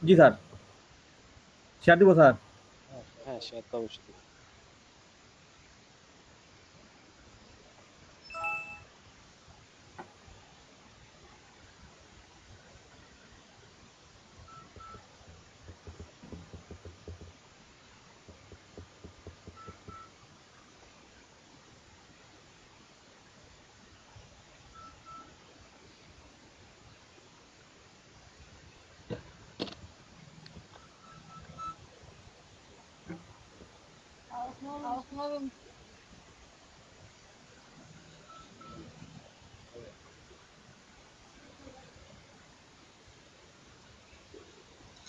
জি sir, share দিব sir. হ্যাঁ share তো অবশ্যই দিবেন।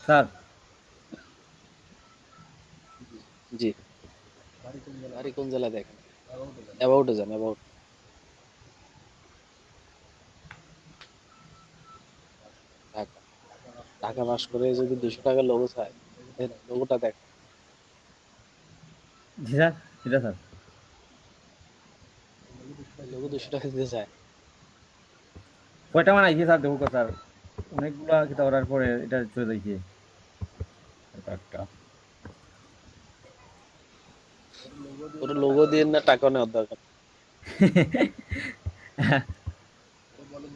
স্যার জি, বাড়ি কোন জেলায় দেখেন? অ্যাবাউটে যান, অ্যাবাউট। ঢাকা। ঢাকা পাস করে যদি 200 টাকা লোগো চায়, লোগোটা দেখেন। জি স্যার, এটা স্যার লোগো 200 টাকা দিতে চায়। কয়টা বানাইছে স্যার, দেখো স্যার অনেকগুলা কিতা করার পরে এটা চলে যাইছে একটা। ওটা লোগো দিয়ে না, টাকা নেওয়ার দরকার।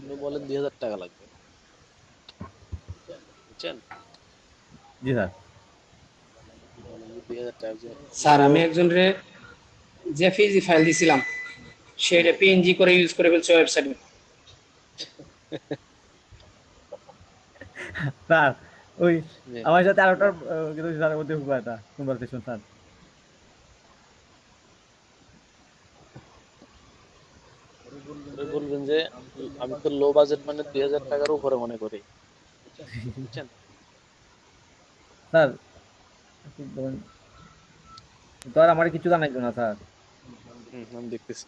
উনি বলেন 2000 টাকা লাগবে, বুঝছেন? জি স্যার। বলেন যে 2000 টাকা স্যার লোগো। আমি একজনরে জেপিজি ফাইল দিছিলাম, সেটা পিএনজি করে ইউজ করে ফেলছে ওয়েবসাইটে। স্যার ওই যে আমার সাথে আরেকটা কিন্তু স্যারের মধ্যে হুবা এটা কনভারসেশন স্যার। ওরে বলবেন যে আমি তো লো বাজেট মানে 2000 টাকার উপরে মনে করি, বুঝছেন? স্যার তো আর আমার কিছু জানাইতো না স্যার। আমি দেখতেছি।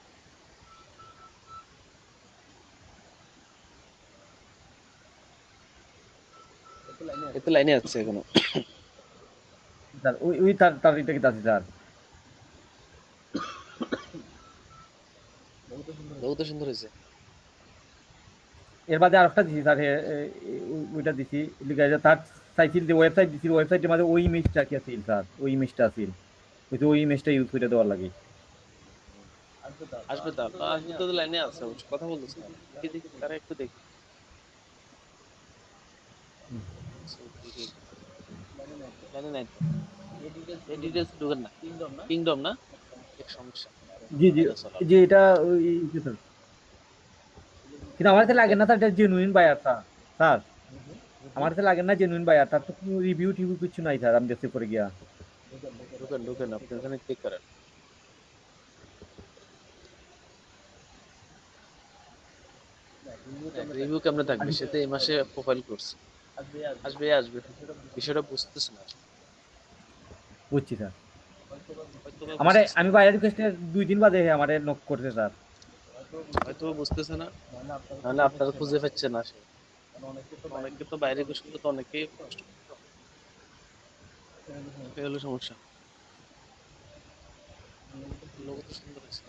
এতে লাইনে আছে এখনো। স্যার ওই ওই তার তার এটা কি আছে স্যার। লোগো তো সুন্দর হয়েছে। এর বাদে আরেকটা দিছি স্যার, ওইটা দিছি লিখা আছে তার চাইছিল যে ওয়েবসাইট দিছিল, ওয়েবসাইটের মাঝে ওই ইমেজটা কি আছে স্যার, ওই ইমেজটা আছে, ওই ইমেজটা ইউজ করে দেওয়ার লাগে। আসবে তো, আসবে তো, লাইনে আছে অবশ্য, কথা বলতেছে না। দেখি দেখি তারা একটু দেখি। লাইনে নাই তো, এই ডিটেলস ঢুকেন না। কিংডম না, এক সমস্যা। জি জি এটা চলো। জি, এটা ওই জি স্যার। কিন্তু আমার কাছে লাগে না স্যার, এটা জেনুইন বায়ার স্যার। স্যার আমার কাছে লাগে না জেনুইন বায়ার, তার তো কোনো রিভিউ টিভিউ কিছু নাই স্যার, আমি দেখতে পরে গিয়া। ঢুকেন ঢুকেন, আপনি ওখানে ক্লিক করেন। রিভিউ কেমনে থাকবে, সে তো এই মাসে প্রোফাইল করছে। আসবে আসবে, বিষয়টা বুঝতেছে না। বুঝছি স্যার। হয়তোবা আমারে বুঝতেছে না, আমি বায়ার রিকোয়েস্টের 2 দিন বাদে আমারে নক করছে স্যার। হয়তোবা বুঝতেছে না, নাহলে আপনারা খুঁজে পাচ্ছে না সে। অনেকে তো বাইরে রিকোয়েস্ট করলে তো অনেকেই কষ্ট করে তো। এটাই হলো সমস্যা। লোগো তো সুন্দর হয়েছে।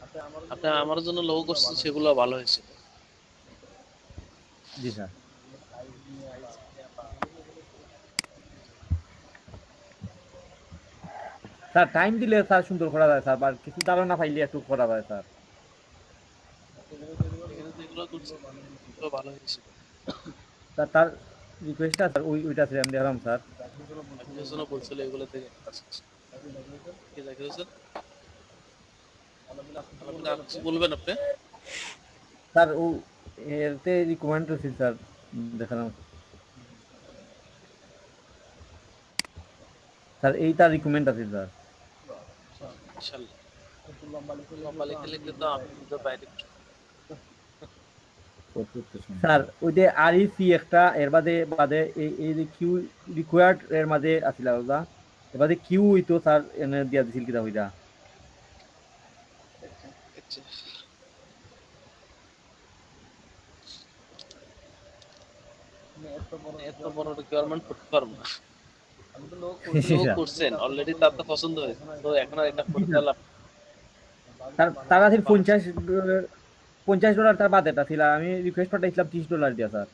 আপনি আমার জন্য লোগো করছেন, সেগুলো ভালো হয়েছে। জি স্যার। স্যার টাইম দিলে স্যার সুন্দর করা যায় স্যার, বা কিছু ধারণা পাইলে একটু করা যায় স্যার। এখানে যেগুলো করছেন এগুলো ভালো হয়েছে। তার তার রিকোয়েস্টটা স্যার ওইটা ছিল আমি দেখলাম স্যার। জাকির হোসেনও বলছিল এগুলো থেকে কাজ করছে। কি জাকির হোসেন, আলহামদুলিল্লাহ, আর কিছু বলবেন আপনি? স্যার ও এতে রিকমেন্ড ছিল স্যার, দেখালাম স্যার, এই তার রিকমেন্ড আছে স্যার। ইনশাল্লাহ। লম্বা লিখে লিখলে তো আমি তো বাইরে স্যার ওই যে আরইসি একটা এর বাদে বাদে এই যে কিউ রিকোয়ার্ড এর মাঝে আছিল আলাদা, এর বাদে কিউ হইতো স্যার এনে দিয়া দিছিল কিতা হইতা। আচ্ছা। এত বড় রিকোয়ারমেন্ট করতে পারবো না। আপনি লোক করছেন অলরেডি, তার তো পছন্দ হয়েছে, তো এখন আর এটা করে দিলাম। তার তার আছে ভালো ছিল। 50 ডলার তার বাদেটা ছিল, আমি রিকোয়েস্ট পাঠাইছিলাম $30 দিয়া স্যার।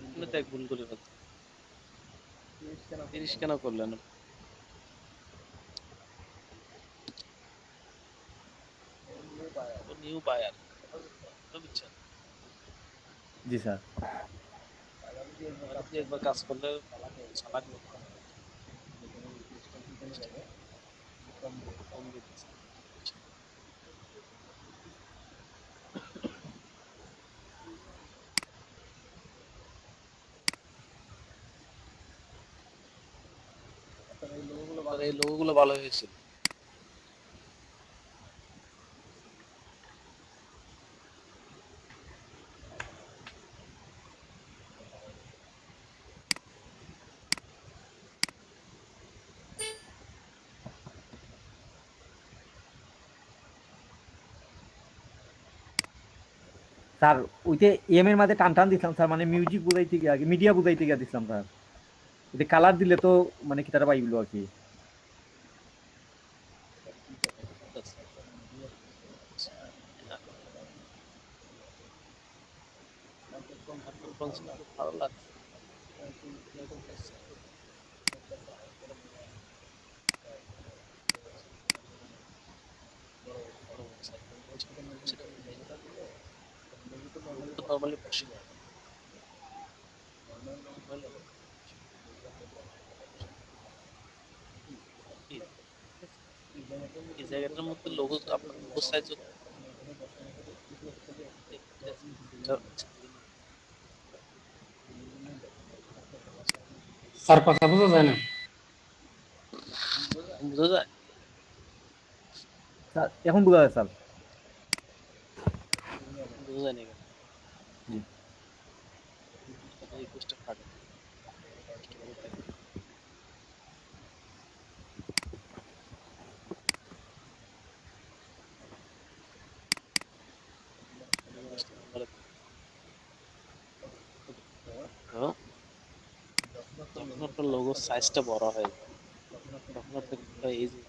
আপনি তো এক ভুল করে ফেলছেন। 30 কেন করলেন? নিউ বায়ার বুঝছেন, জি স্যার। আপনি একবার কাজ করলে চালাক কম দিতেছে। এই লোগো গুলো ভালো হয়েছিল। স্যার ওইতে এম এর মাঝে টান টান দিছিলাম স্যার, মানে মিউজিক বুঝাইতে গিয়ে আগে মিডিয়া বুঝাইতে গিয়ে দিছিলাম স্যার। ওইতে কালার দিলে তো মানে কি তারা পাইগুলো আর কি। আপনার কনসেপ্ট খুব ভালো লাগছে। নর্মালি বসে এই জায়গাটার মধ্যে লোগো, আপনার লোগো সাইজ স্যার কথা বোঝা যায় না। বোঝা যায়। স্যার এখন বোঝা যায় স্যার। বোঝা যায় না কেন? জি। রিকোয়েস্টটা কাটে। তো যখন আপনার লোগোর সাইজটা বড় হয় তখন আপনাকে এই যে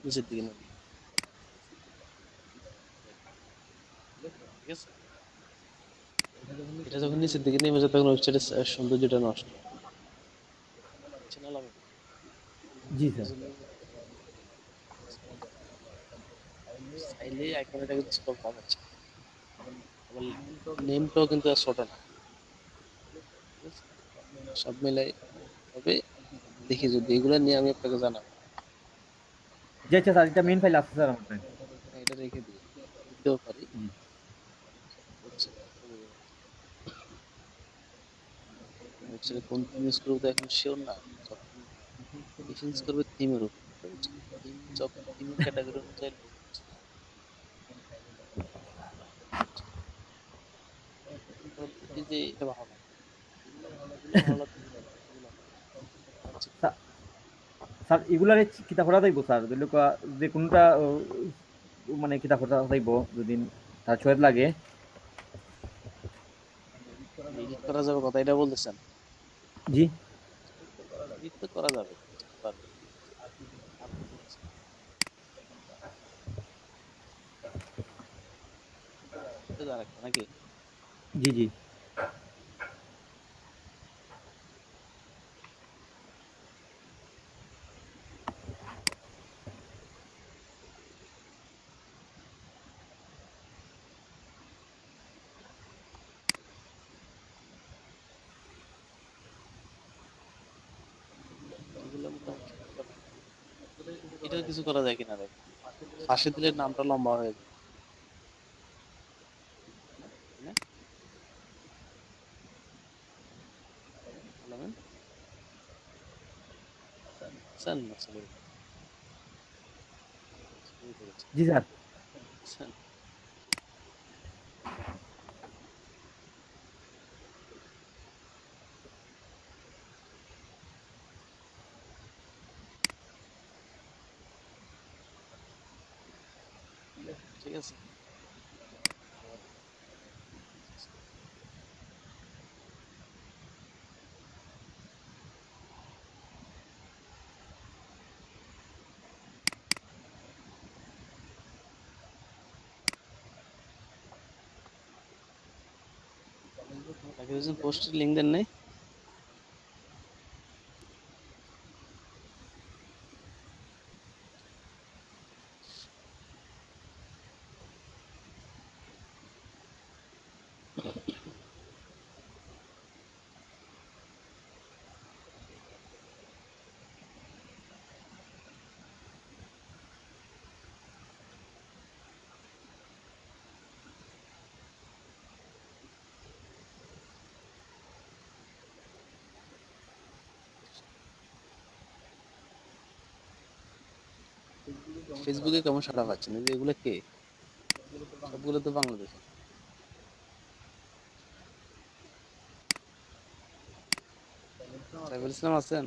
নিচের দিকে নেবে, ঠিক আছে? এটা যখন নিচের দিকে নেমে যায় তখন ওয়েবসাইটের সৌন্দর্যটা নষ্ট হয়। চেনা লাগে। জি এই স্যার। জন্য চাইলে আইকনটা কিন্তু স্ক্রল করা যাচ্ছে। আবার নেমটাও কিন্তু আর ছোট না, ঠিক আছে? সব মিলাই তবে দেখি, যদি এগুলা নিয়ে আমি আপনাকে জানাবো। জি আচ্ছা স্যার, এটা মেন ফাইল আছে স্যার আমার কাছে। এটা রেখে দিই, দিতেও পারি। জি। ওয়েবসাইটে কোন থিম ইউজ করবো তো এখন শিওর না। যখন প্রেফারেন্স করবে থিমের উপর, থিম যখন থিমের ক্যাটাগরি অনুযায়ী লোক এই যে এটা ভালো লাগে, এগুলো ভালো লাগবে, এগুলো আচ্ছা। স্যার স্যার এগুলারে কিতা করা যাইব স্যার, ধরি লওয়া যে কোনটা মানে কিতা করা যাইব যদি তার চয়েস লাগে। এডিট করা যাবে কথা এটা বলতেছেন? জি। এডিট তো করা যাবে, পারবে। আপনি এটা আরেকটা নাকি? জি জি। এগুলো মোটামুটি এটা কিছু করা যায় কিনা দেখ, পাশে দিলে নামটা লম্বা হয়ে যায়, তাই না? আলামিন স্যার না চলে গেছে। জি স্যার। স্যার, ঠিক আছে। জাকির হোসেন পোস্টের লিঙ্ক দেন নাই? ফেসবুকে কেমন সাড়া পাচ্ছেন? এই যে এগুলো কে? সবগুলো তো বাংলাদেশে। সাইফুল ইসলাম আছেন?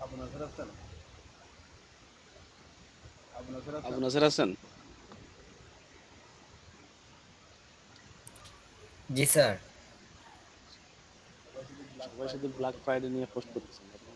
আবু নাসের আছেন? জি স্যার। সবাই শুধু ব্ল্যাক ফ্রাইডে নিয়ে পোস্ট করতেছেন এখন।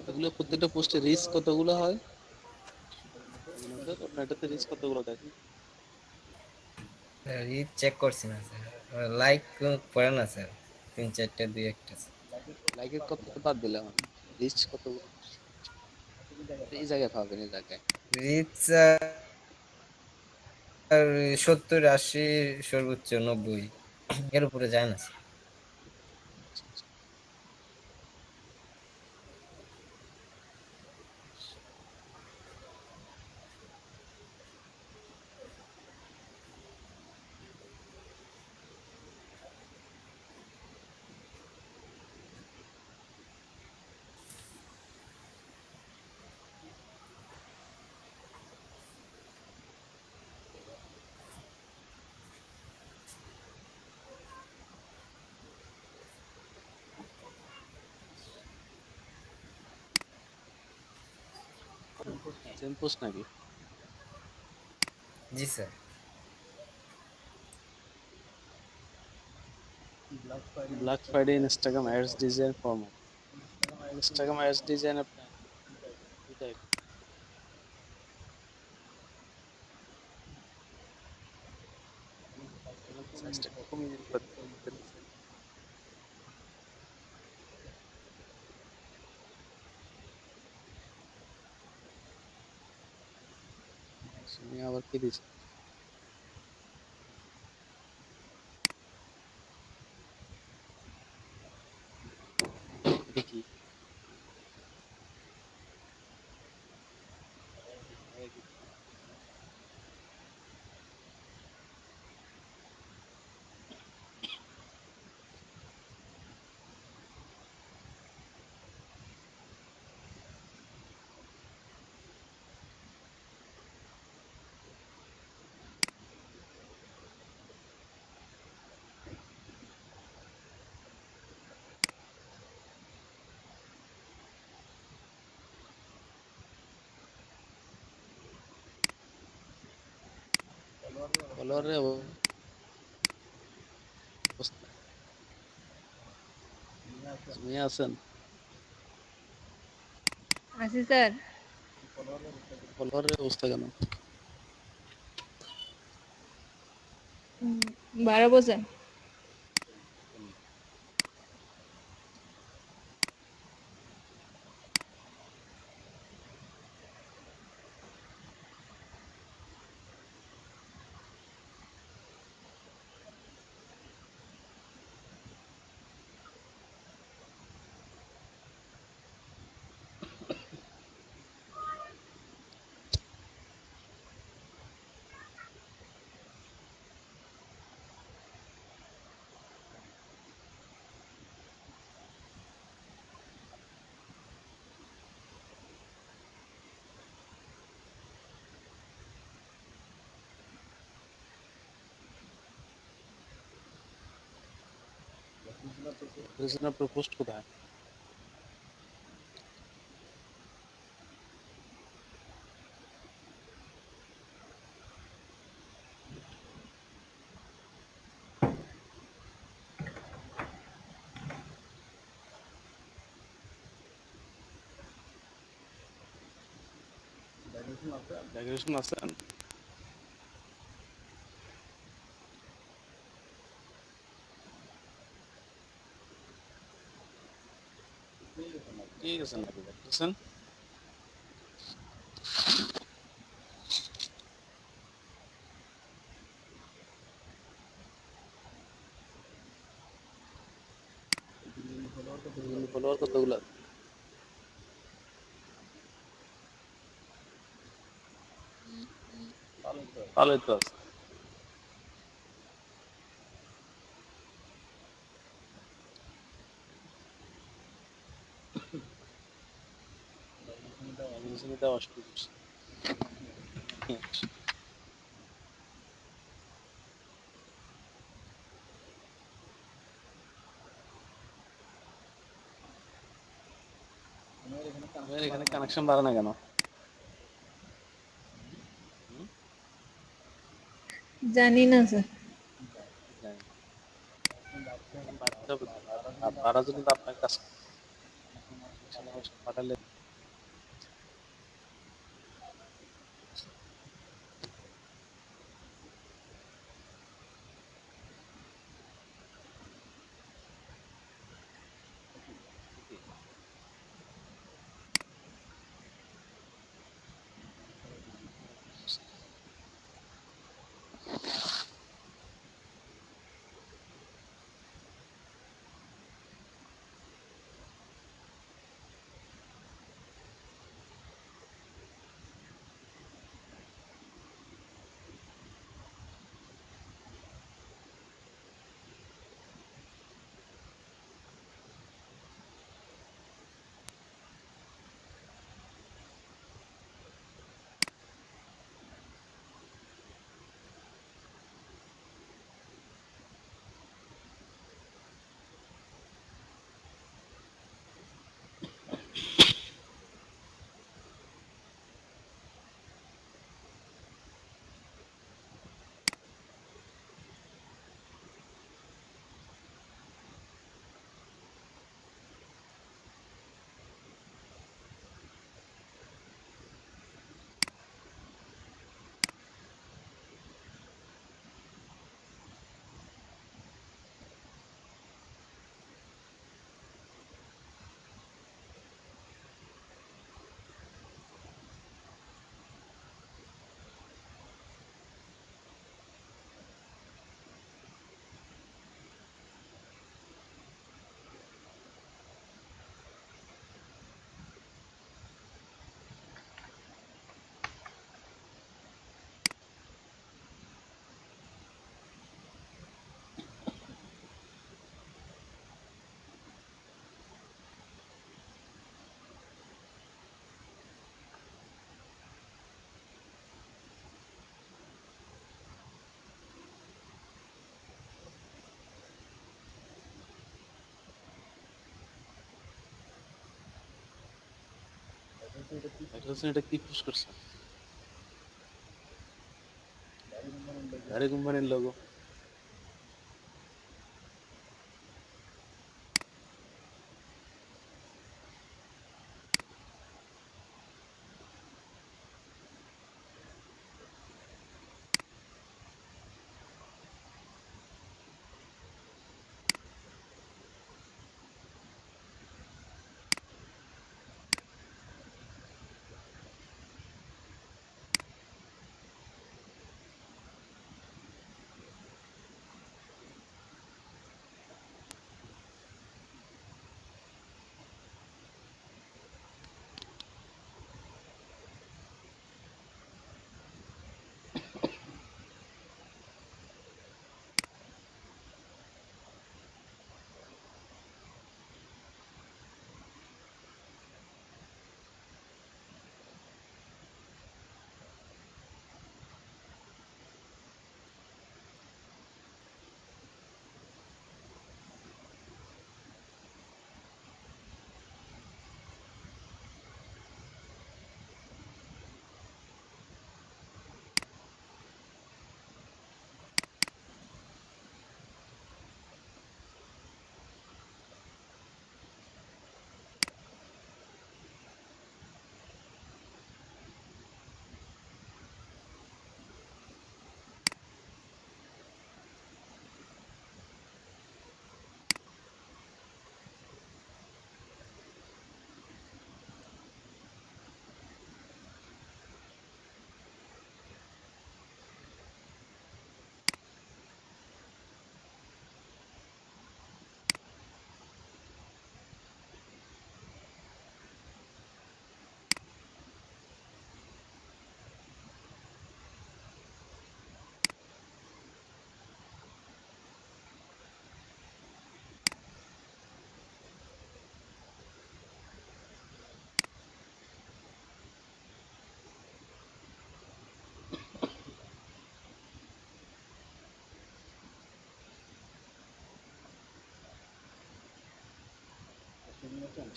এগুলো প্রত্যেকটা পোস্টে রিচ কতগুলো হয়? আবু নাসের, আপনার এটাতে রিচ কতগুলো দেখেন? রিচ চেক করছি না স্যার, লাইক পড়ে না স্যার, 3-4টা 2-1টা। লাইকের কত তো বাদ দিলাম আমি, রিচ কতগুলো? এই জায়গায় পাবেন, এই জায়গায়। রিচ স্যার 70-80, সর্বোচ্চ 90, এর উপরে যায় না স্যার। সেম পোস্ট নাকি? জি sir. Black Friday Instagram ads design format. Instagram ads design আপনার দুটাই সাইজটা কমিয়ে দিতে পারতেছে। শুনি আবার কি দিছে দেখি। ফলোয়ারের অবস্থা তুমি আছেন আছি স্যার। ফলোয়ারের অবস্থা কেন 12%। রিজনাল প্রপোস্ট কোথায় ডেকোরেশন আছেন ঠিক আছে নাকি দেখতেছেন ফলোয়ার কতগুলো ভালোই তো আছে অ্যাডমিশনে দেওয়া শুরু করছি আমাদের এখানে কানেকশন বাড়ে না কেন জানি না স্যার। জানি না। বাড়তে হবে তো। আর বাড়ার জন্য তো আপনার কাছে পাঠালে এটা কি পুশ করছেন গাড়ি কোম্পানির লোগো।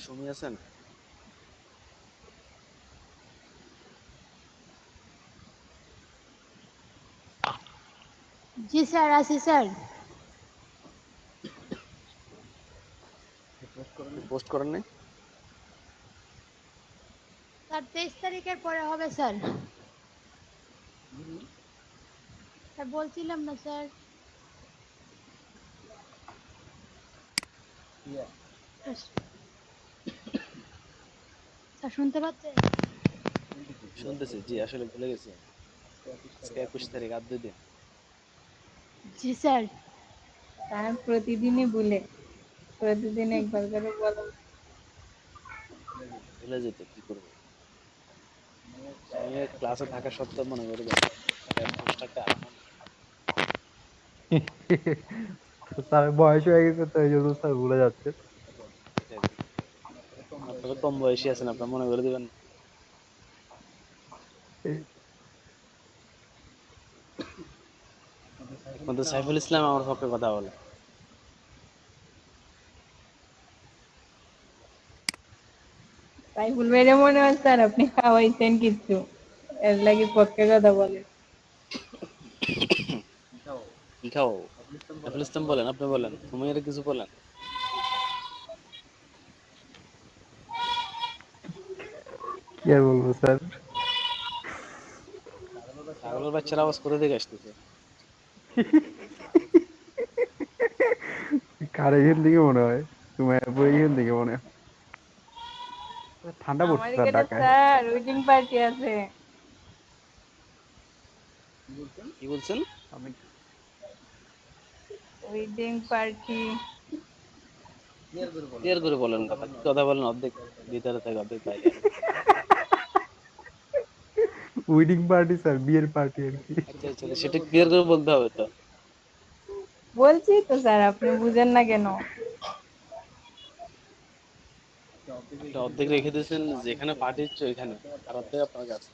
সুমি আছেন? জি স্যার, আছি স্যার। পোস্ট করেন নাই? স্যার 23 তারিখের পরে হবে স্যার। স্যার বলছিলাম না স্যার। স্যার শুনতে পাচ্ছেন? শুনতেছি, জি আসলে ভুলে গেছি। আজকে 21 তারিখ, আর 2 দিন। জি স্যার। তার প্রতিদিনই বলে, প্রতিদিন একবার করে বলো। ভুলে যেত কি করবো। আমি ক্লাসে থাকা সত্ত্বেও মনে করে দেন পোস্টারটা আর মনে নেই। স্যার বয়স হয়ে গেছে তো এই জন্য স্যার ভুলে যাচ্ছে। এটাই তো। আপনারা কম বয়সী আছেন, আপনারা মনে করে দিবেন। একমাত্র সাইফুল ইসলাম আমার পক্ষে কথা বলে। সাইফুল ভাইরে মনে হয় স্যার আপনি খাওয়াইছেন কিছু, এর লাগি পক্ষে কথা বলে। কি খাও? সাইফুল ইসলাম বলেন, আপনি বলেন, তুমি এর কিছু বলেন। কি আর বলবো স্যার, ছাগলের বাচ্চার আওয়াজ করে দিকে আসতেছে। কার এখান থেকে মনে হয়, তোমার এখান থেকে মনে হয়। ঠান্ডা পড়ছে আমার স্যার এখানে ঢাকায়। স্যার উইডিং পার্টি আছে। কি বলছেন? আমি উইডিং পার্টি। ক্লিয়ার করে বলেন, কথা কি কথা বলেন, অর্ধেক ভিতরে থাকে অর্ধেক বাইরে আর কি। ওয়েডিং পার্টি স্যার, বিয়ের পার্টি আর কি। আচ্ছা আচ্ছা, সেটা ক্লিয়ার করে বলতে হবে তো। বলছি তো স্যার, আপনি বুঝেন না কেন? একটা অর্ধেক রেখে দিয়েছেন, যেখানে পার্টি হচ্ছে ওইখানে, আর অর্ধেক আপনার কাছে।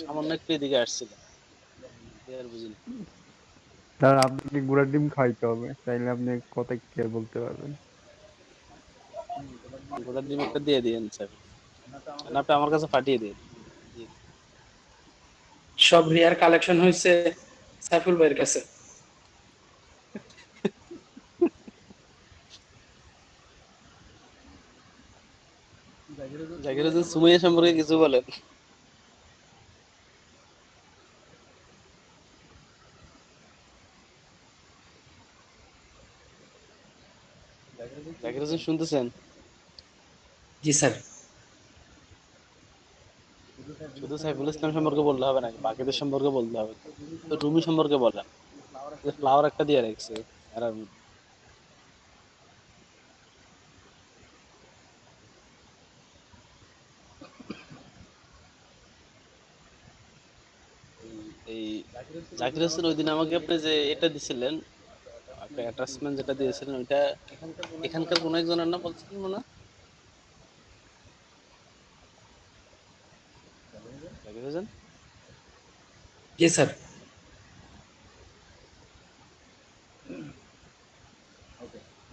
সামান্য একটু এদিকে আসছিলেন, ক্লিয়ার বুঝিনি। স্যার আপনাকে ঘোড়ার ডিম খাইতে হবে, তাইলে আপনি কথা ক্লিয়ার বলতে পারবেন। গোটার ডিম একটা দিয়ে দিয়েন স্যার, না আপনি আমার কাছে পাঠিয়ে দিন। সব রিয়ার কালেকশন হয়েছে, সাইফুল ভাইয়ের কাছে। জাকির হোসেন সুমাইয়া সম্পর্কে কিছু বলেন। জাকির হোসেন শুনতেছেন? জি স্যার। শুধু সাইফুল ইসলাম সম্পর্কে বললে হবে নাকি, বাকিদের সম্পর্কে বলতে হবে। তো রুমি সম্পর্কে বলেন, ফ্লাওয়ার একটা দিয়ে রাখছে আর এই জাকির হোসেন ওই দিন আমাকে আপনি যে এটা দিছিলেন, একটা অ্যাটাচমেন্ট যেটা দিয়েছিলেন, ওইটা এখানকার কোন একজনের নাম বলছিলেন মনে হয়? জাকির হোসেন, জি স্যার।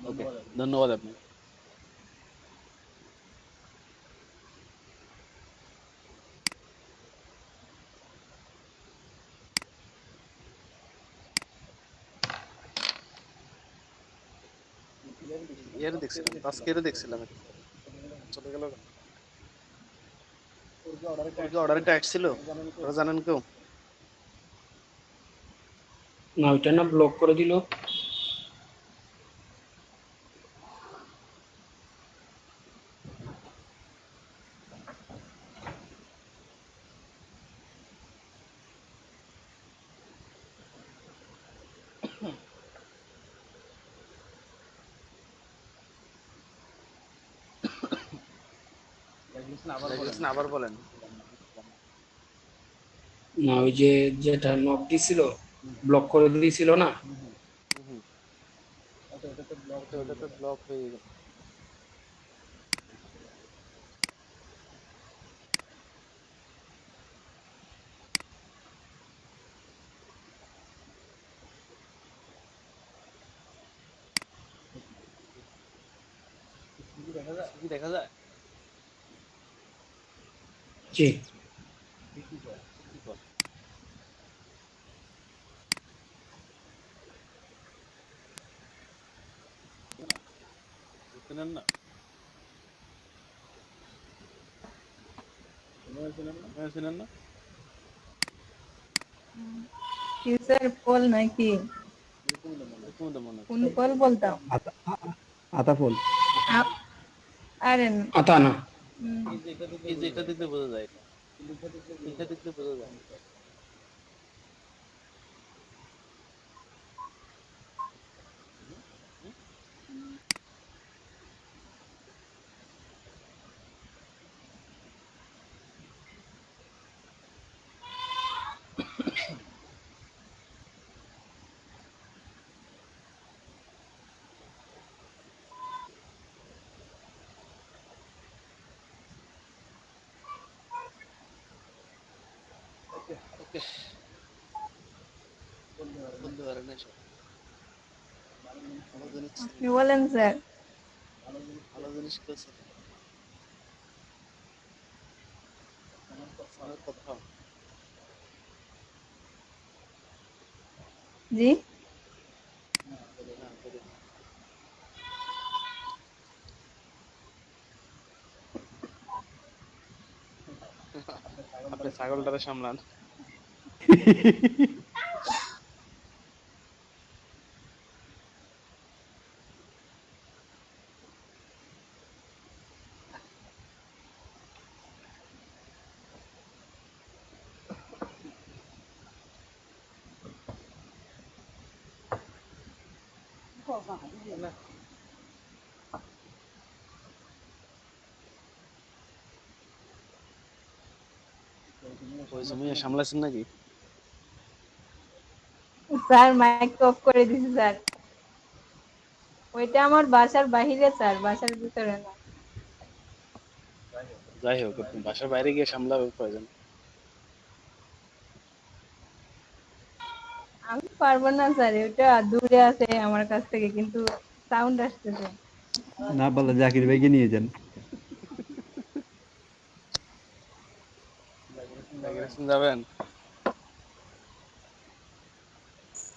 ওকে, ধন্যবাদ আপনাকে। এর দেখছিলাম, আজকের দেখছিলাম, চলে গেল কেন? ওর কি অর্ডারটা আসছিল ওরা জানেন কেউ? না, ওইটা না ব্লক করে দিল। আবার বলেন। না, ওই যে যেটা নক দিছিল ব্লক করে দিয়েছিল না। ওটা তো ব্লক হয়ে গেল। কি দেখা যায়? জি। চেনেন না? চেনেন না? কি স্যার ফল নাকি এরকম তো মনে কোন হচ্ছে। ফল বলতাম? আতাফল। আ- আরে আতা না। এই যে এটা দেখলে বোঝা যায়, এটা দেখলে বোঝা যায়। ওকে, বলতে পারেন এসব। ভালো জিনিস ছিল, আপনি বলেন স্যার। ভালো জিনিস করছে। আমার কথা জি। না করে। আপনি ছাগলটারে সামলান। ওই সময় সামলাছেন নাকি? স্যার মাইক অফ করে দিছি স্যার। ওইটা আমার বাসার বাহিরে স্যার, বাসার ভিতরে না। যাই হোক, আপনি বাসার বাইরে গিয়ে সামলাবে প্রয়োজন। আমি পারবো না স্যার, ওইটা দূরে আছে আমার কাছ থেকে, কিন্তু সাউন্ড আসতেছে। না বলে জাকির ভাইকে নিয়ে যান। যাবেন?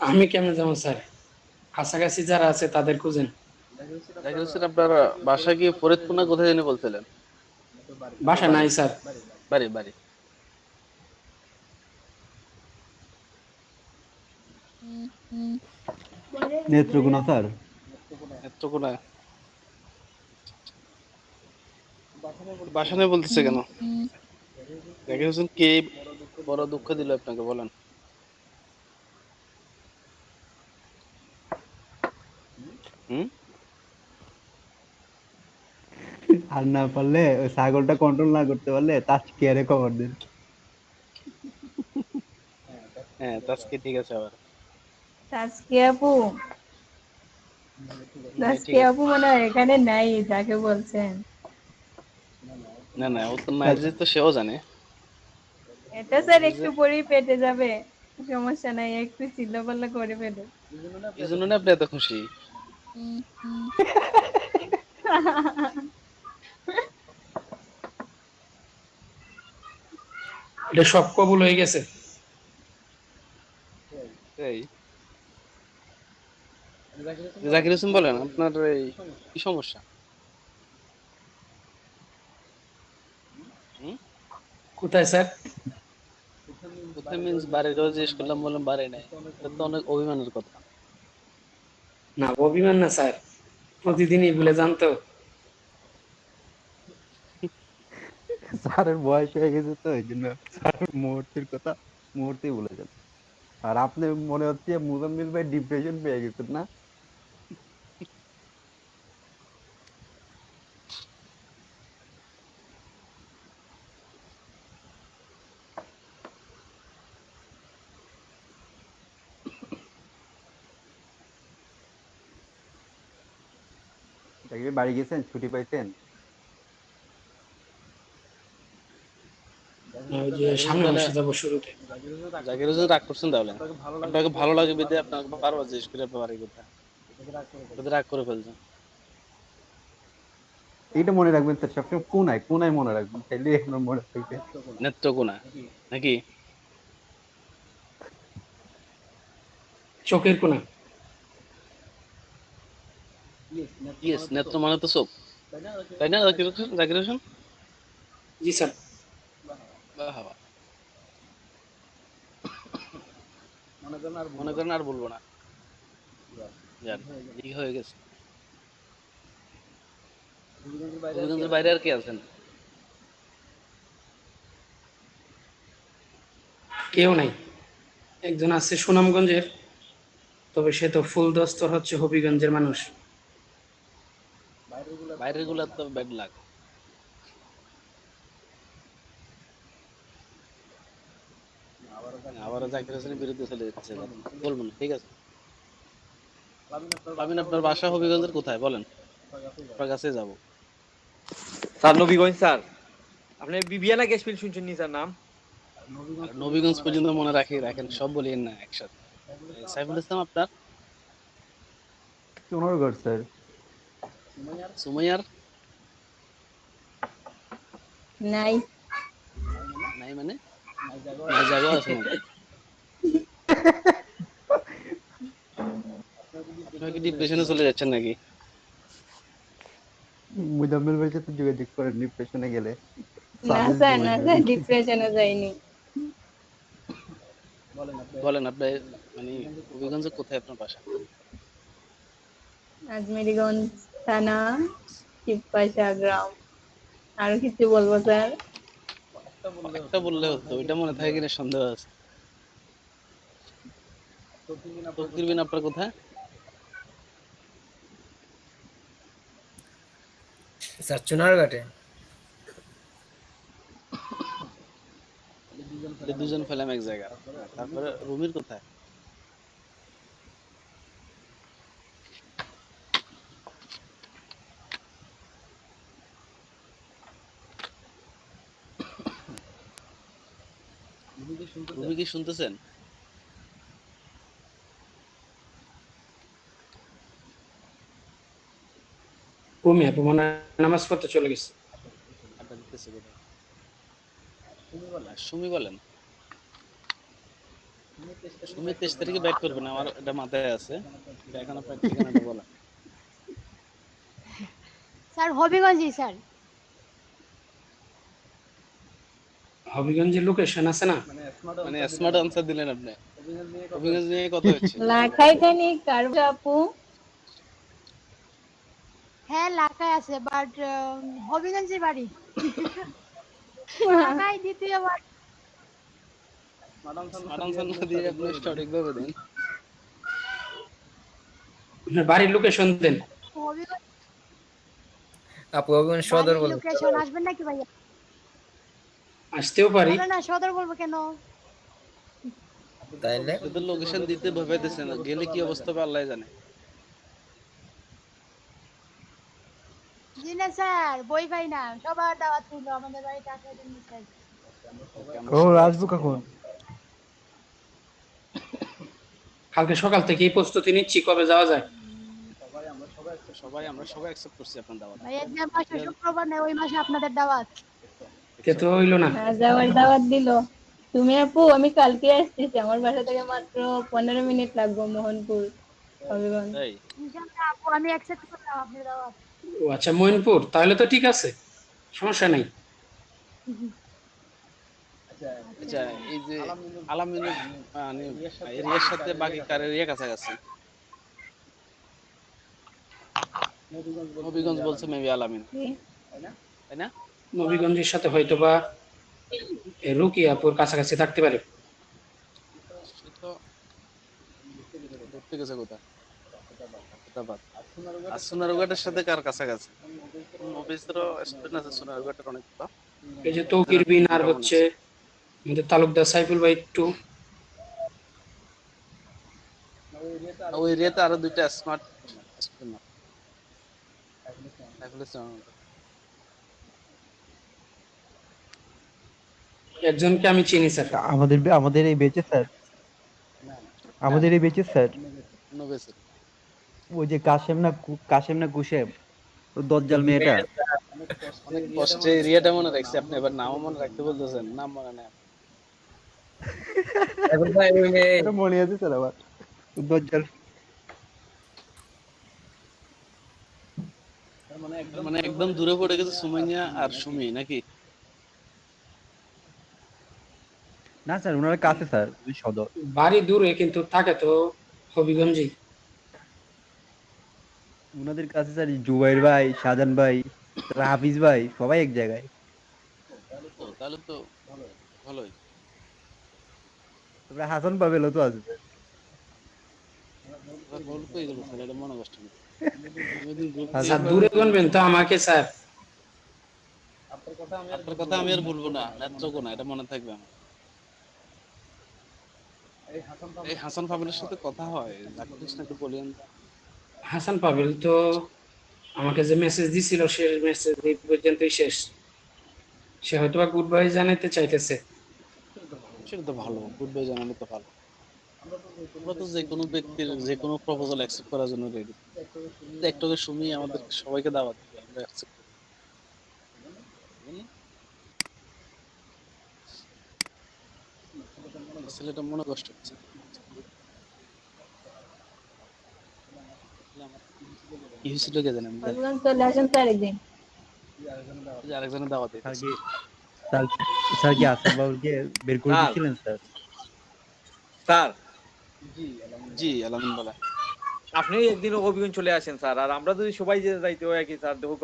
আমি কেমন যাবো স্যার? কাছাকাছি যারা আছে তাদের খুঁজেন। জাকির হোসেন, আপনার বাসা কি ফরিদপুর না কোথায় জানি বলছিলেন? বাসা নাই স্যার। বাড়ি বাড়ি নেত্রকোনা স্যার। নেত্রকোনায়। বাসা নেই বলতেছে কেন? জাকির হোসেন কে বড় দুঃখ দিল আপনাকে, বলেন? হুম? আর না পারলে ওই ছাগলটা কন্ট্রোল না করতে পারলে তার কেয়ারে খবর দিন। হ্যাঁ, তাজকে ঠিক আছে আবার। তাজকিয়া আপু, হ্যাঁ, ঠিক তাজকিয়া আছে। আপু মনে হয় এখানে নাই, যাকে বলছেন। না না, ও তো মায়ের তো সেও জানে। এটা স্যার এই যে একটু পরেই পেটে যাবে, সমস্যা নাই, একটু চিল্লা পাল্লা করে ফেলে। এই জন্য না আপনি এত খুশি। এটা সব কবুল হয়ে গেছে। এই জাকির হোসেন, বলেন আপনার এই কি সমস্যা? হুম? কোথায় স্যার? কোথায় মিন্স বাড়ির কথা জিজ্ঞেস করলাম, বললাম বাড়ি নাই। এটা তো অনেক অভিমানের কথা। না, অভিমান না স্যার, প্রতিদিনই ভুলে যান তো। স্যারের বয়স হয়ে গেছে তো এই জন্য স্যার মুহূর্তের কথা মুহূর্তেই ভুলে যান। আর আপনি মনে হচ্ছে মুজাম্মিল ভাই ডিপ্রেশন পেয়ে গেছেন না? বাড়ি গেছেন, ছুটি পাইছেন? ওই যে সামনে তাহলে মাসে যাবো শুরুতে। জাকির হোসেন রাগ করছেন তাহলে? আপনাকে ভালো লাগে বিদে আপনাকে বারবার জিজ্ঞেস করে আপনার বাড়ি কোথায়। যদি রাগ করে ফেলছেন। এইটা মনে রাখবেন স্যার, সবসময় কোনায় কোনায় মনে রাখবেন, তাইলে আপনার মনে থাকবে। নেত্রকোনা নাকি? চোখের কোনা। ইয়েস, নেত্র মানে তো চোখ, তাই না জাকির হোসেন? জাকির হোসেন, জি স্যার। বাহ বাহ। মনে করেন আর বলবো না, যান, এই হয়ে গেছে। হবিগঞ্জের বাইরে আর কে আছেন? কেউ নাই, একজন আছে সুনামগঞ্জের, তবে সে তো ফুল দস্তর হচ্ছে হবিগঞ্জের মানুষ। বাইরের গুলা তো ব্যাড লাগ। আবারও জাকির হোসেনের বিরুদ্ধে চলে যাচ্ছে, বলবো না, ঠিক আছে? পাবেন। আপনার বাসা হবিগঞ্জের কোথায় বলেন, আপনার কাছে যাবো। Sir Nabiganj sir. আপনি বিবিয়ানা গ্যাস মিল শুনছেন নি স্যার নাম? আর নবীগঞ্জ পর্যন্ত মনে রাখি, রাখেন, সব বলিয়েন না একসাথে। সাইফুল ইসলাম আপনার? সোনারগড় স্যার। সুমাইয়ার? নাই। নাই মানে? নাই জায়গা আছে নাকি? আপনার কি ডিপ্রেশনে চলে যাচ্ছেন নাকি? মুজাম্মিল ভাইয়ের সাথে যোগাযোগ করেন ডিপ্রেশনে গেলে। না সাজেস্ট স্যার, দিবেন না যদি। স্যার, ডিপ্রেশনে যাইনি। বলেন আপনি, মানে হবিগঞ্জে কোথায় আপনার বাসা? আজমেরিগঞ্জ থানা, শিবপাশা গ্রাম। আরো কিছু বলবো স্যার? একটা বললে হতো, ওইটা মনে থাকে কিনা সন্দেহ আছে। তকদির বিন আপনার কোথায়? স্যার চুনারঘাটে। দুজন ফেলাম এক জায়গা। তারপরে রুমির কোথায়? রুমি কি শুনতেছেন? ভূমি আপু মনে হয় নামাজ পড়তে চলে গেছে। আড্ডা দিতেছে কোথায়? সুমি বলেন। সুমি 23 তারিখে ব্যাক করবে না, আমার এটা মাথায় আছে, এটা এখন আপনার ঠিকানাটা বলা। স্যার হবিগঞ্জই স্যার। হবিগঞ্জের লোকেশন আছে না? মানে স্মার্ট আনসার দিলেন আপনি। অভিজ্ঞতা নিয়ে কথা হচ্ছে। লাখাই খানি কারু আপু। হ্যাঁ লাকায় আছে, বাট হবিগঞ্জের বাড়ি। লাকায় দ্বিতীয় বাড়ি। স্মার্ট আনসার না দিয়ে আপনি সঠিকভাবে দিন। আপনার বাড়ির লোকেশন দেন। হবিগঞ্জ আপু অভিমান সদর বলেন। লোকেশন আসবেন নাকি ভাইয়া? আসতেও পারি। বলে না সদর বলবো কেন? তাইলে শুধু লোকেশন দিতে ভয় দিচ্ছেন, গেলে কি অবস্থা হবে আল্লাহ জানে। জি না স্যার, বই পাই না, সবার দাওয়াত ছিল আমাদের বাড়িতে আসার জন্য স্যার। আসবো কখন? কালকে সকাল থেকেই প্রস্তুতি নিচ্ছি, কবে যাওয়া যায়। আমরা সবাই অ্যাকসেপ্ট করছি আপনার দাওয়াত। ভাইয়া যে মাসে শুক্রবার নেই, ওই মাসে আপনাদের দাওয়াত। তে তো হইলো না। যাওয়ার দাওয়াত দিল। তুমি আপু, আমি কালকে আসতেছি, আমার বাসা থেকে মাত্র 15 মিনিট লাগবে মোহনপুর হবিগঞ্জ। তাই ইনশাআল্লাহ আপু, আমি অ্যাকসেপ্ট করলাম আপনার দাওয়াত। ও আচ্ছা, মইনপুর, তাহলে তো ঠিক আছে, সমস্যা নাই। আচ্ছা, এই যে আলামিনের মানে এরিয়ার সাথে বাকি কার এরিয়া কাছাকাছি? নবীগঞ্জ বলছে মেবি আলামিন, তাই না? নবীগঞ্জের সাথে হয়তোবা রুকিয়াপুর কাছাকাছি থাকতে পারে। সে তো ঘুরতে গেছে কোথায়? হায়দ্রাবাদ। আর সোনারুঘাটের সাথে কার কাছাকাছি? নবীজেরও স্টুডেন্ট আছে সোনারুঘাটের অনেকটা। এই যে তৌকির বিন আর হচ্ছে আমাদের তালুকদার সাইফুল ভাই একটু। ওই এরিয়াতে আরো দুইটা স্মার্ট স্টুডেন্ট আছে। একজনকে আমি চিনি স্যার। আমাদের এই বেচে স্যার, আমাদের এই বেচে স্যার, নবেছে ওই যে কাশেম না কুশেম, ও দজ্জাল মেয়েটা। অনেক কষ্টে এরিয়াটা মনে রাখছি আপনি, এবার নামও মনে রাখতে বলতেছেন, নাম মনে নেই। এখন ভাই ওই যে এটা মনে আছে স্যার আমার, ও দজ্জাল। মানে একদম দূরে পড়ে গেছে সুমাইয়া আর সুমি নাকি? না স্যার, ওনার কাছে স্যার, ওই সদর। বাড়ি দূরে কিন্তু থাকে তো হবিগঞ্জেই। ওনাদের কাছে স্যার জুবাইর ভাই, শাহজান ভাই, হাফিজ ভাই সবাই এক জায়গায়। তাহলে তো ভালোই। তারপরে হাসান পাবেলও তো আছে স্যার। গল্প এগুলো স্যার, এটা মনে কষ্ট নেই। স্যার দূরে গুনবেন তো আমাকে স্যার। আপনার কথা আমি আর বলবো না, নেত্রকোনা, এটা মনে থাকবে আমার। এই হাসান ফাবিলের সাথে কথা হয়, ডাক্তার একটু বলেন। হাসান পাবেল তো আমাকে যে মেসেজ দিছিল, সে মেসেজ এই পর্যন্তই শেষ। সে হয়তোবা গুড বাই জানাতে চাইতেছে। সেটা তো ভালো, গুড বাই জানালে তো ভালো। আমরা তো যে কোনো ব্যক্তির যে কোনো প্রপোজাল অ্যাকসেপ্ট করার জন্য রেডি। একটু শুনি আমাদের সবাইকে দাওয়াত দিবে, আমরা অ্যাকসেপ্ট করি। ছেলেটা মনে কষ্ট হচ্ছে। কি হয়েছিল কে জানেন? হবিগঞ্জ চলে আসেন স্যার একদিন। আরেকজনের দাওয়াত স্যার দিতেছে। কি স্যার স্যার কি আসাদ বাবুকে বের করে দিয়েছিলেন স্যার? স্যার জি আলামিন বলা। আপনি একদিন অভিগঞ্জ চলে আসেন স্যার, আর আমরা যদি সবাই যে যাইতে হয় কি স্যার, দেখো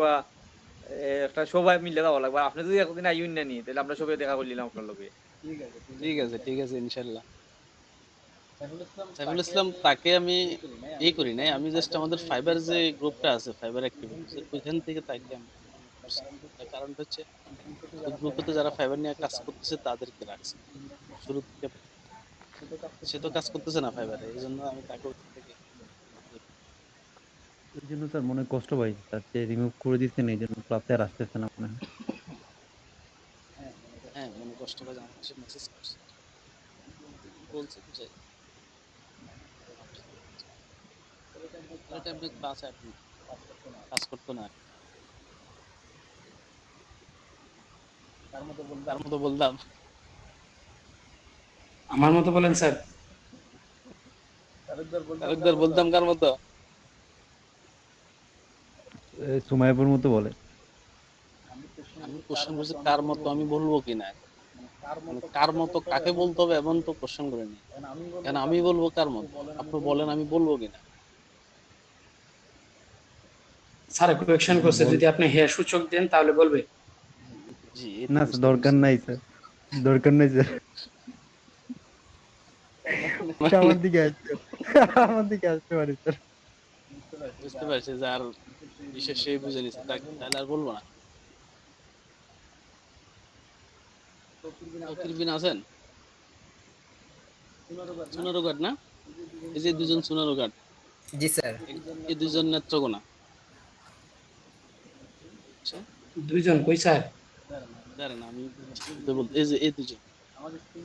একটা সবাই মিলে যাওয়া লাগবে। আপনি যদি একদিন আইন না নি, তাহলে আমরা সবাই দেখা করলাম আপনার লগে। ঠিক আছে ইনশাল্লাহ। সাইফুল ইসলাম তাকে আমি করি নাই, আমি জাস্ট আমাদের ফাইবার যে গ্রুপটা আছে, ফাইবার অ্যাক্টিভিটিস, ওইখান থেকে তাকে আমি করছি। তার কারণটা হচ্ছে গ্রুপে যারা ফাইবার নিয়ে কাজ করতেছে তাদেরকে রাখছে শুরু থেকে। সে তো কাজ করতেছে না ফাইবারে, এই জন্য আমি তাকে ওখান থেকে। এর জন্য স্যার মনে কষ্ট পাই স্যার, যে রিমুভ করে দিচ্ছেন, এই জন্য ক্লাসে আর আসতেছে না মনে হয়। হ্যাঁ মনে কষ্ট পাই, আমার কাছে মেসেজ করছে, বলছে যে আপনি ক্লাসে আপনি কাজ করতো না, তার মতো বললাম। আমার মতো বলেন স্যার। তালুকদার বলতাম কার মতো? সুমাইপুর মতো বলে। আমি কোশ্চেন করছি কার মতো, আমি বলবো কিনা, মানে কার মতো কাকে বলতে হবে এমন তো কোশ্চেন করিনি। কেন আমি বলবো কার মতো, আপনি বলেন আমি বলবো কিনা। স্যার কোয়েকশন করছে, যদি আপনি হ্যাঁ সূচক দেন তাহলে বলবে। জি এই তো না স্যার, বুঝতে দরকার পারছি। নাই স্যার, দরকার নাই স্যার। মানে আমার দিকে আসতে, আমার দিকে আসতে পারি স্যার। বুঝতে পারছি যে আর বিশেষ সেই বুঝে নিচ্ছে, তাহলে আর বলবো না। তৌকির বিন আছেন? সুনারুঘাট না? এই যে দুজন সুনারুঘাট, জি স্যার। এই দুজন নেত্রকোনা। আচ্ছা, দুইজন কই স্যার? জানেন আমি বলতে এই যে এই দুজন,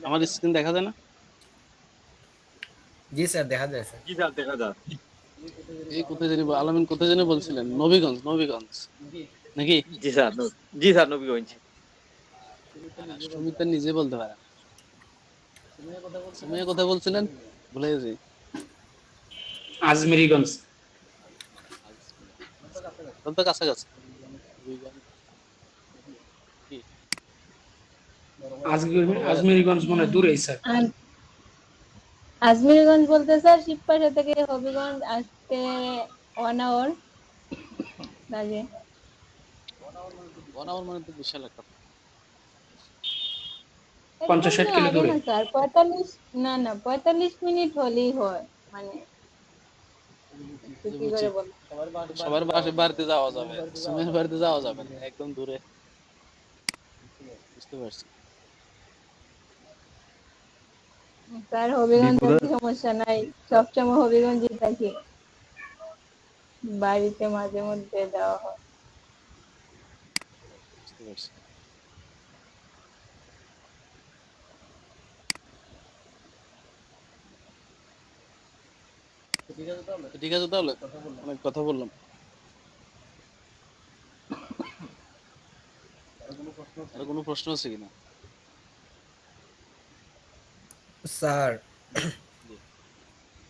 আমার স্ক্রিন দেখা যায় না? জি স্যার, দেখা যায় স্যার। জি স্যার দেখা যায়। এই কোথায় জানি আলামিন কোথায় জানি বলছিলেন, নবীগঞ্জ, নবীগঞ্জ নাকি? জি স্যার জি স্যার নবীগঞ্জ। সুমিতা নিজে বলতে পারে না। সুমিয়া কথা বলছিলেন, ভুলে গেছি। আজমেরিগঞ্জ। তাহলে তো কাছাকাছি। নবীগঞ্জ কি? আজমেরিগঞ্জ মনে হয় দূরেই স্যার। আর আজমিরগঞ্জ বলতে স্যার শিবপাশা থেকে হবিগঞ্জ আসতে 1 hour লাগে। 1 hour মানে তো বিশাল একটা। 50-60 কিলো আগে দূরে। না স্যার, 45, না না 45 মিনিট হলেই হয়, মানে একটু কি বুঝছি, করে বল। সবার বাড়িতে যাওয়া যাবে, সুমিয়ার বাড়িতে যাওয়া যাবে না, একদম দূরে। বুঝতে পারছি। স্যার হবিগঞ্জ বিপুরা, আসতে সমস্যা নাই, সবসময় হবিগঞ্জে থাকি, বাড়িতে মাঝে মধ্যে যাওয়া হয়। বুঝতে পারছি। তো ঠিক আছে তাহলে, অনেক কথা বললাম। আর কোনো প্রশ্ন আছে কিনা? স্যার, জি।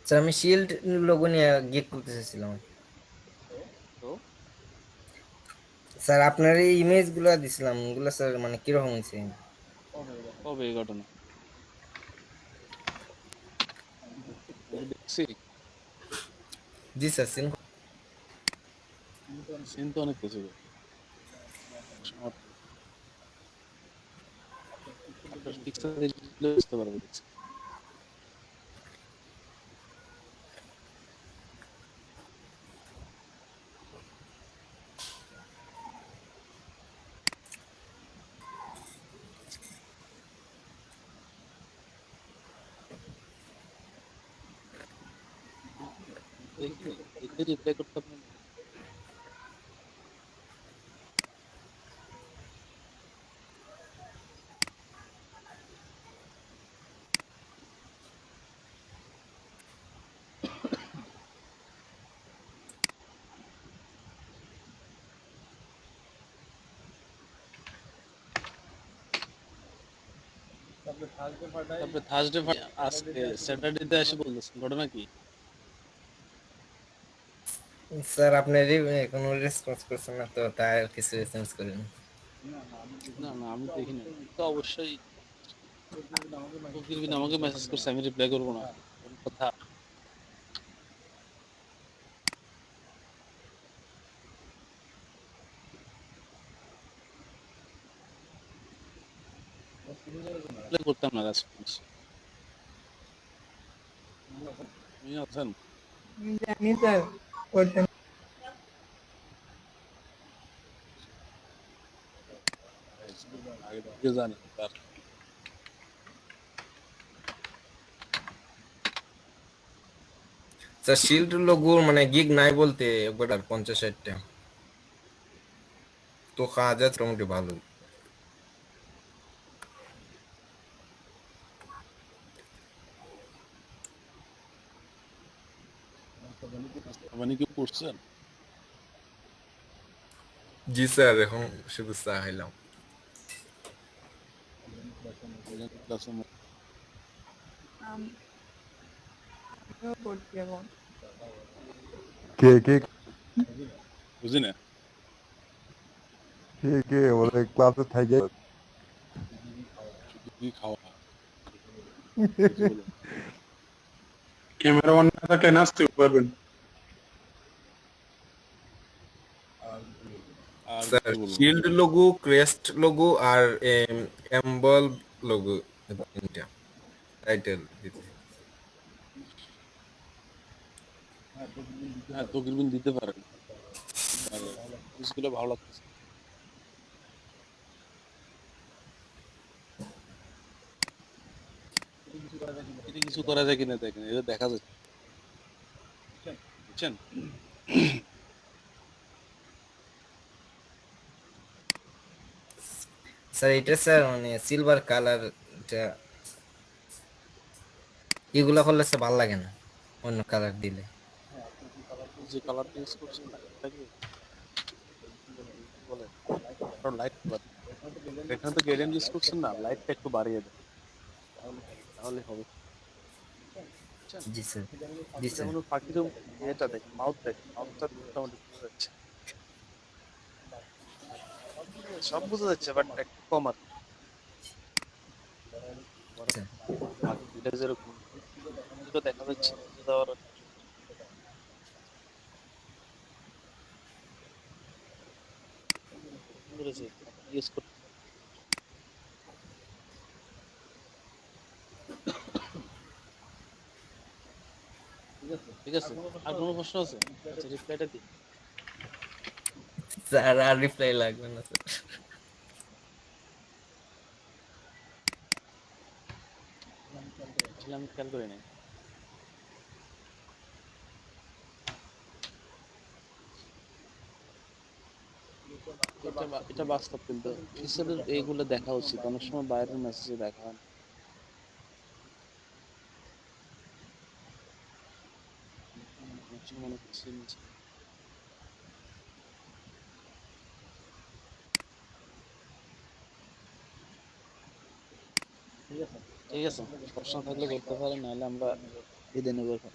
স্যার আমি শিল্ড লোগো নিয়ে গিট করতে চাইছিলাম। তো স্যার আপনার এই ইমেজ গুলা দিছিলাম, ওগুলা স্যার মানে কিরকম হয়েছে? কবে এই ঘটনা? আমি তো দেখছি, জি স্যার, সিন। সিন তো অনেক কিছু। আপনার পিকচার দেখলে বুঝতে পারবো দেখছি। দেখিনি, দেখে রিপ্লাই করতে আপনার। তারপরে থার্সডে আজকে স্যাটারডেতে এসে বলতেছেন, ঘটনা কি? স্যার আপনার কোনো রেসপন্স করছেন না তো, তাই আর কিছু চেঞ্জ করেন। না না আমি দেখিনি, তো অবশ্যই তৌকির বিন আমাকে মেসেজ করছে, আমি রিপ্লাই করবো না, কোন কথা। রিপ্লাই করতাম না রেসপন্স। আপনি আছেন? জানি স্যার, করতে আগে থেকে জানি তার। স্যার শিল্ড লোগো মানে গিগ নাই বলতে একবার 50-60টা তো খাওয়া যায় মোটামুটি ভালো। আপনি কি পড়ছেন? জি স্যার, এখন শুধু চা খাইলাম। ক্লাসে করছি এখন। কে কে বুঝি না কে কে ওদের ক্লাসে থাকে শুধু কি খাওয়া ক্যামেরা অন না থাকলে নাচতে পারবেন। আর স্যার কিছু বলবো শিল্ড লোগো, ক্রেস্ট লোগো আর এম্বল লোগো, তিনটা টাইটেল দিতে। হ্যাঁ তকরিবেন দিতে পারেন মানে জিনিসগুলো ভালো লাগতেছে এটা কিছু করা যায় কিনা দেখেন এটা দেখা যাচ্ছে বুঝছেন স্যার এটা স্যার মানে সিলভার কালার, এটা এগুলা করলে স্যার ভালো লাগে না, অন্য কালার দিলে। যে কালারটা ইউজ করছেন এটাকে বলে লাইট এখানে তো গ্রেডিয়েন্ট ইউজ করছেন না, লাইটটা একটু বাড়িয়ে দেন তাহলে হবে জি স্যার, জি স্যার। যেমন পাখির এটা দেখ মাউথটা মোটামুটি বোঝা যাচ্ছে সব বোঝা যাচ্ছে বাট একটু কম আর এটা যেরকম দুটো দেখা যাচ্ছে দেওয়ার ইউজ করতে ঠিক আছে আর কোনো প্রশ্ন আছে আচ্ছা রিপ্লাইটা দিই স্যার আর রিপ্লাই লাগবে না স্যার। আমি খেয়াল করি নাই এটা বাস্তব কিন্তু এইগুলো দেখা উচিত অনেক সময় বাইরের মেসেজে দেখা হয় না মনে করছি ঠিক আছে প্রশ্ন থাকলে করতে পারেন নাহলে আমরা বিদায় নেব এখন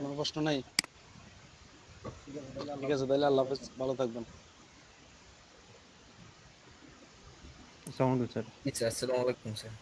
কোনো প্রশ্ন নাই ঠিক আছে তাহলে আল্লাহ হাফেজ ভালো থাকবেন সাউন্ড স্যার। জি স্যার, আসসালামু আলাইকুম স্যার।